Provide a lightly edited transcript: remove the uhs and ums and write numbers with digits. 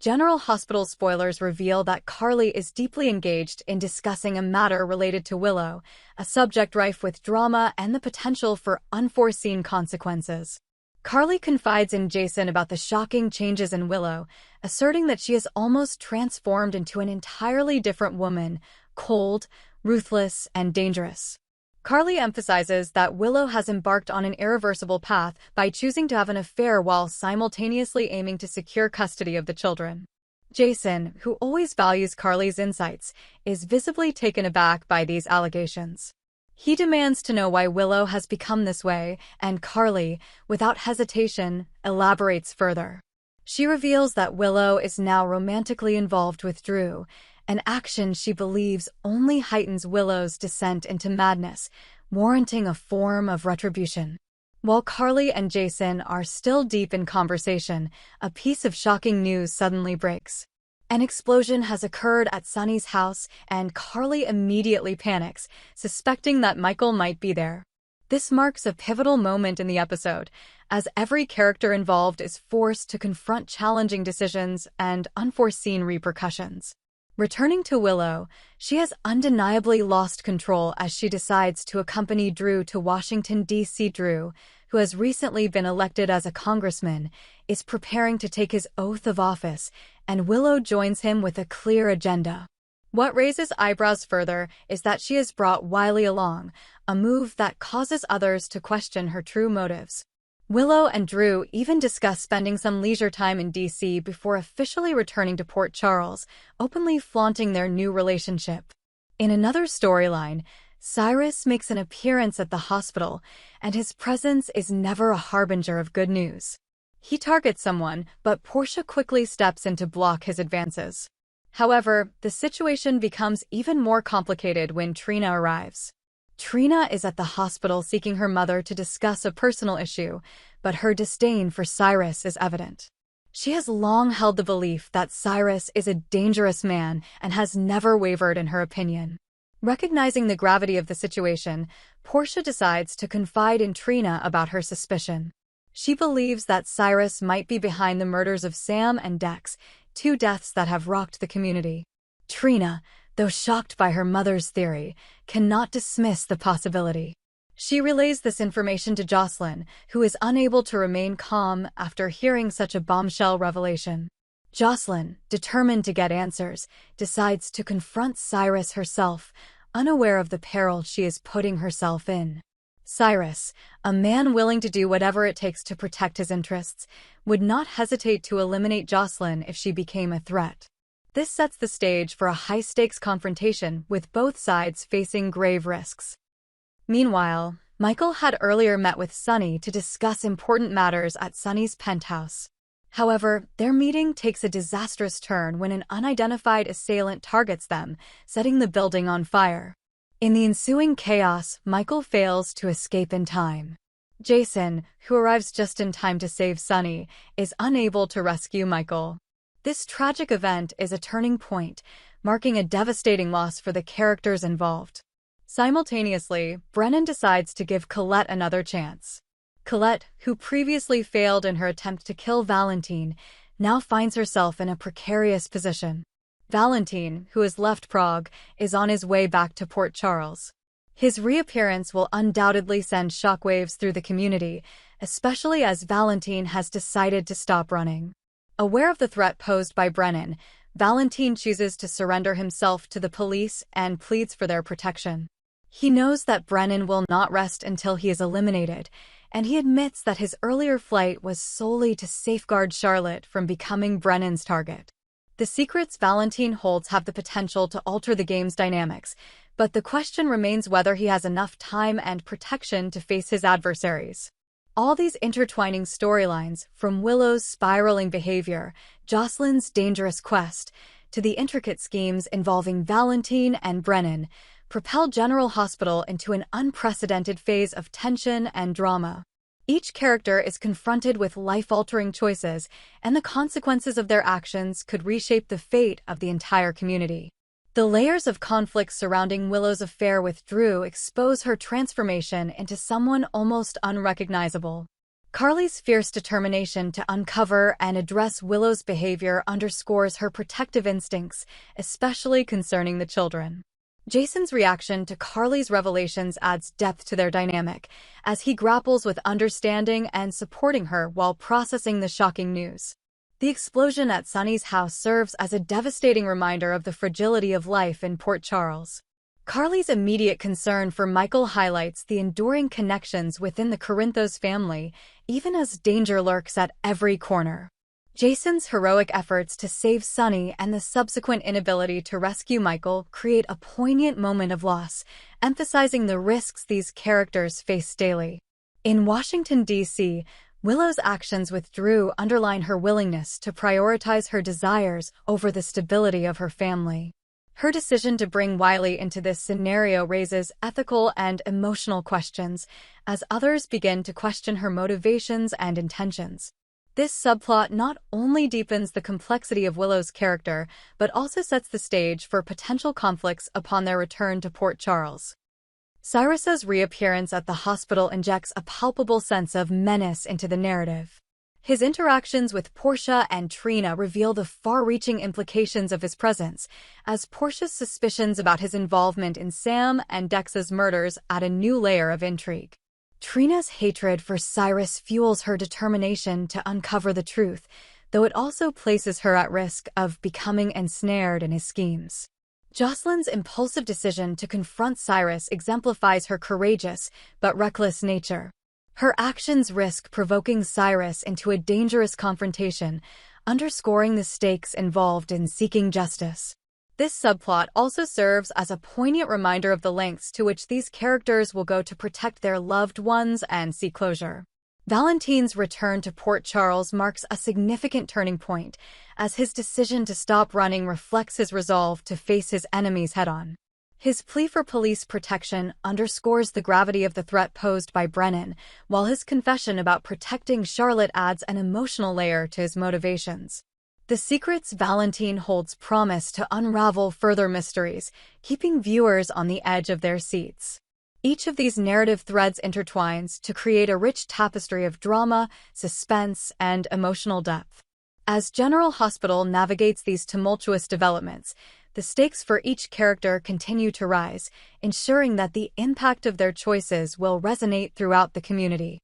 General Hospital spoilers reveal that Carly is deeply engaged in discussing a matter related to Willow, a subject rife with drama and the potential for unforeseen consequences. Carly confides in Jason about the shocking changes in Willow, asserting that she is almost transformed into an entirely different woman, cold, ruthless, and dangerous. Carly emphasizes that Willow has embarked on an irreversible path by choosing to have an affair while simultaneously aiming to secure custody of the children. Jason, who always values Carly's insights, is visibly taken aback by these allegations. He demands to know why Willow has become this way, and Carly, without hesitation, elaborates further. She reveals that Willow is now romantically involved with Drew, an action she believes only heightens Willow's descent into madness, warranting a form of retribution. While Carly and Jason are still deep in conversation, a piece of shocking news suddenly breaks. An explosion has occurred at Sunny's house, and Carly immediately panics, suspecting that Michael might be there. This marks a pivotal moment in the episode, as every character involved is forced to confront challenging decisions and unforeseen repercussions. Returning to Willow, she has undeniably lost control as she decides to accompany Drew to Washington, D.C. Drew, who has recently been elected as a congressman, is preparing to take his oath of office, and Willow joins him with a clear agenda. What raises eyebrows further is that she has brought Wiley along, a move that causes others to question her true motives. Willow and Drew even discuss spending some leisure time in D.C. before officially returning to Port Charles, openly flaunting their new relationship. In another storyline, Cyrus makes an appearance at the hospital, and his presence is never a harbinger of good news. He targets someone, but Portia quickly steps in to block his advances. However, the situation becomes even more complicated when Trina arrives. Trina is at the hospital seeking her mother to discuss a personal issue, but her disdain for Cyrus is evident. She has long held the belief that Cyrus is a dangerous man and has never wavered in her opinion. Recognizing the gravity of the situation, Portia decides to confide in Trina about her suspicion. She believes that Cyrus might be behind the murders of Sam and Dex, two deaths that have rocked the community. Trina, though shocked by her mother's theory, cannot dismiss the possibility. She relays this information to Jocelyn, who is unable to remain calm after hearing such a bombshell revelation. Jocelyn, determined to get answers, decides to confront Cyrus herself, unaware of the peril she is putting herself in. Cyrus, a man willing to do whatever it takes to protect his interests, would not hesitate to eliminate Jocelyn if she became a threat. This sets the stage for a high-stakes confrontation with both sides facing grave risks. Meanwhile, Michael had earlier met with Sunny to discuss important matters at Sunny's penthouse. However, their meeting takes a disastrous turn when an unidentified assailant targets them, setting the building on fire. In the ensuing chaos, Michael fails to escape in time. Jason, who arrives just in time to save Sunny, is unable to rescue Michael. This tragic event is a turning point, marking a devastating loss for the characters involved. Simultaneously, Brennan decides to give Colette another chance. Colette, who previously failed in her attempt to kill Valentin, now finds herself in a precarious position. Valentin, who has left Prague, is on his way back to Port Charles. His reappearance will undoubtedly send shockwaves through the community, especially as Valentin has decided to stop running. Aware of the threat posed by Brennan, Valentin chooses to surrender himself to the police and pleads for their protection. He knows that Brennan will not rest until he is eliminated, and he admits that his earlier flight was solely to safeguard Charlotte from becoming Brennan's target. The secrets Valentin holds have the potential to alter the game's dynamics, but the question remains whether he has enough time and protection to face his adversaries. All these intertwining storylines, from Willow's spiraling behavior, Jocelyn's dangerous quest, to the intricate schemes involving Valentin and Brennan, propel General Hospital into an unprecedented phase of tension and drama. Each character is confronted with life-altering choices, and the consequences of their actions could reshape the fate of the entire community. The layers of conflict surrounding Willow's affair with Drew expose her transformation into someone almost unrecognizable. Carly's fierce determination to uncover and address Willow's behavior underscores her protective instincts, especially concerning the children. Jason's reaction to Carly's revelations adds depth to their dynamic, as he grapples with understanding and supporting her while processing the shocking news. The explosion at Sunny's house serves as a devastating reminder of the fragility of life in Port Charles. Carly's immediate concern for Michael highlights the enduring connections within the Corinthos family, even as danger lurks at every corner. Jason's heroic efforts to save Sunny and the subsequent inability to rescue Michael create a poignant moment of loss, emphasizing the risks these characters face daily. In Washington, D.C., Willow's actions with Drew underline her willingness to prioritize her desires over the stability of her family. Her decision to bring Wiley into this scenario raises ethical and emotional questions, as others begin to question her motivations and intentions. This subplot not only deepens the complexity of Willow's character, but also sets the stage for potential conflicts upon their return to Port Charles. Cyrus's reappearance at the hospital injects a palpable sense of menace into the narrative. His interactions with Portia and Trina reveal the far-reaching implications of his presence, as Portia's suspicions about his involvement in Sam and Dex's murders add a new layer of intrigue. Trina's hatred for Cyrus fuels her determination to uncover the truth, though it also places her at risk of becoming ensnared in his schemes. Jocelyn's impulsive decision to confront Cyrus exemplifies her courageous but reckless nature. Her actions risk provoking Cyrus into a dangerous confrontation, underscoring the stakes involved in seeking justice. This subplot also serves as a poignant reminder of the lengths to which these characters will go to protect their loved ones and seek closure. Valentin's return to Port Charles marks a significant turning point, as his decision to stop running reflects his resolve to face his enemies head-on. His plea for police protection underscores the gravity of the threat posed by Brennan, while his confession about protecting Charlotte adds an emotional layer to his motivations. The secrets Valentin holds promise to unravel further mysteries, keeping viewers on the edge of their seats. Each of these narrative threads intertwines to create a rich tapestry of drama, suspense, and emotional depth. As General Hospital navigates these tumultuous developments, the stakes for each character continue to rise, ensuring that the impact of their choices will resonate throughout the community.